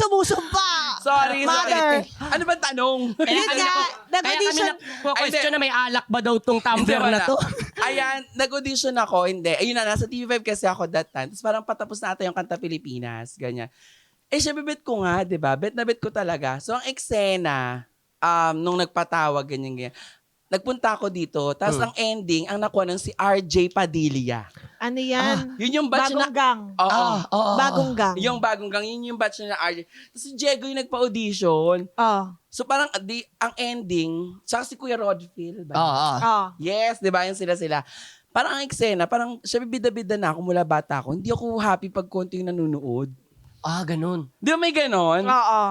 sumusumpa. Sorry. Mother. Ano ba tanong? Yun nga, nag-audition. Question na may alak ba daw tong tumbler Hindi, na wala. to? Ayan, nag-audition ako. Hindi. Ayun na, nasa TV5 kasi ako that time. Tapos parang patapos na ata yung Kanta Pilipinas. Ganyan. Syempre bet ko nga, di ba? Bet na bet ko talaga. So, ang eksena, nung nagpatawag, ganyan. Nagpunta ako dito, tapos ang ending, ang nakuha nun si RJ Padilla. Ano yan? Yun yung batch Bagong na... gang. Oo. Bagong gang. Yung bagong gang, yun yung batch na RJ. Tapos si Diego yung nagpa-audition. Oh. So parang ang ending, tsaka si Kuya Rodfield. Oo. Oh. Yes, di ba? Yung sila. Parang ang eksena, parang siya bida-bida na ako mula bata ako. Hindi ako happy pag konti yung nanonood. Ganun. Di ba may ganon? Oo.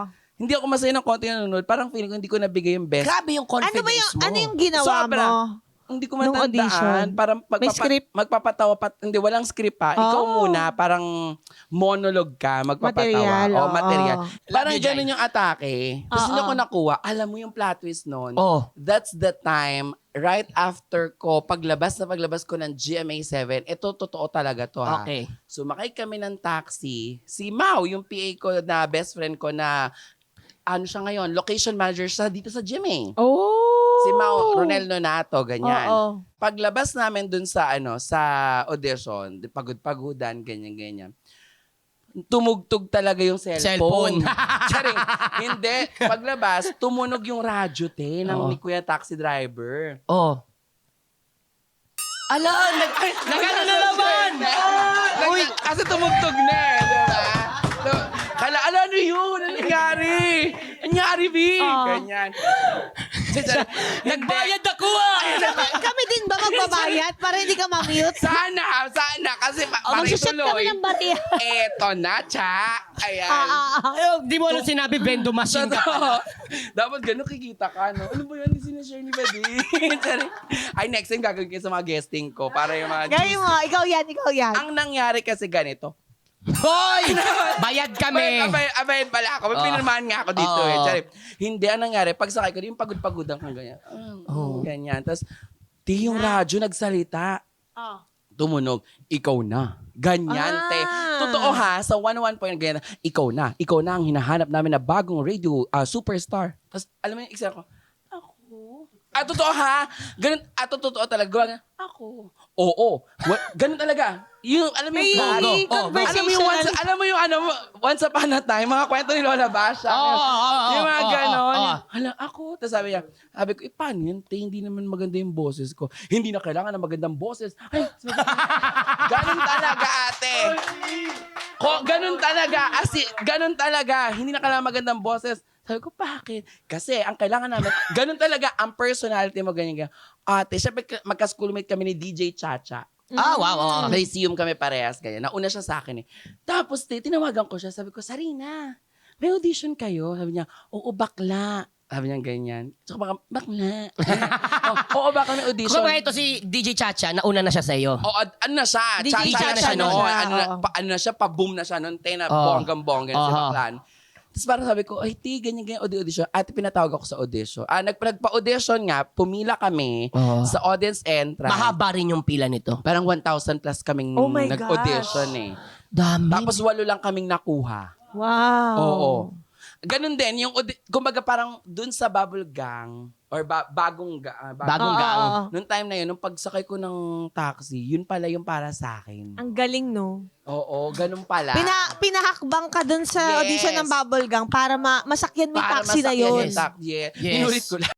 Hindi ako masaya ng konti yung nanonood. Parang feeling ko hindi ko nabigay yung best. Grabe yung confidence mo. Ano yung ginawa Sobra. mo? Hindi ko Nung matandaan. audition? Parang May script? magpapatawa. Hindi, walang script pa. Ikaw Oh. muna, parang monologue ka, magpapatawa. Material, oo. Material. Parang Love you, ganun yung atake. Tapos Oo. nung ko nakuha, alam mo yung plot twist nun. Oh. That's the time, right after ko, paglabas ko ng GMA7, ito totoo talaga to ha. Okay. Sumakay kami ng taxi. Si Mau, yung PA ko na best friend ko na, ano siya ngayon, location manager siya dito sa GMA. Oh. Si Mau Ronel Nonato, ganyan. Oo. Paglabas namin dun sa sa audition, pagod-pagodan, ganyan. Tumugtog talaga yung cellphone. Charing. Hindi. Paglabas, tumunog yung radyo, ng ni Kuya Taxi Driver. Oh. Ala, nagano na naman! Uy! Kasi tumugtog na diba? Ano yun? Ano nangyari? Nangyari, B? Ganyan. Nagbayad ako Kami din ba magbabayad para hindi ka ma-mute? Sana. Kasi parang Mag-shot kami ituloy. ng bati. Eto na, cha. Ayan. Di mo alam sinabi, vendo machine ka. Totoo. Dapat gano'n kikita ka, no? Ano ba yun? Hindi sinashare ni Buddy. Ay, next time gagawin ko sa mga guesting ko para yung mga Gawin mo, ikaw yan. Ang nangyari kasi ganito. Hoy! Bayad kami! Abayan pala ako. May pinirmahan nga ako dito eh. Charing. Hindi, ang nangyari, pagsakay ko, yung pagod-pagodan kang ganyan. Ganyan. Tapos, yung radyo nagsalita. Tumunog, ikaw na. Ganyan, te. Totoo ha, sa 101 point, ganyan, ikaw na ang hinahanap namin na bagong radio superstar. Tapos, alam mo yung eksena ko, ako? Totoo ha? Ganun, totoo talaga. Ako? Oo. Ganun talaga. Yung, alam mo yung May conversation. alam mo yung once upon a time, mga kwento ni Lola Basha. Yung mga ganon. Hala, ako. Tapos sabi ko, paano yan? Te, hindi naman maganda yung boses ko. Hindi na kailangan ng magandang boses. Ay, ganun talaga, ate. Ganun talaga. Hindi na kailangan magandang boses. Sabi ko, bakit? Kasi ang kailangan namin, ganun talaga ang personality mo, ganyan. Ate, syempre magka-schoolmate kami ni DJ Chacha. Wow. Lyceum kami parehas, ganyan. Nauna siya sa akin eh. Tapos, tinawagan ko siya. Sabi ko, Sarina, may audition kayo? Sabi niya, oo, bakla. Sabi niya ganyan. Tsaka bakla. Oo, baka may audition. Kung ito si DJ Chacha, nauna na siya sa iyo. Oo, ano na siya? DJ Chacha na Chacha siya na noon. siya, Ano na siya? Pa-boom na siya noon. Bonggang-bonggan si Baklan. Tapos parang sabi ko, ay, ganyan, audition. At pinatawag ako sa audition. Nagpa-audition nga, pumila kami sa audience entrance. Mahaba rin yung pila nito. Parang 1,000 plus kaming Oh my nag-audition eh. Dami. Tapos 8 lang kaming nakuha. Wow. Oo. Ganun din, yung, kumbaga parang dun sa Bubble Gang, or bagong gang. Noong time na yun, nung pagsakay ko ng taxi, yun pala yung para sa akin. Ang galing, no? Oo, ganun pala. Pinahakbang ka dun sa Yes. audition ng Bubble Gang para masakyan mo yung Para taxi na masakyan yun. yung taxi. Yes. Inulit ko lang.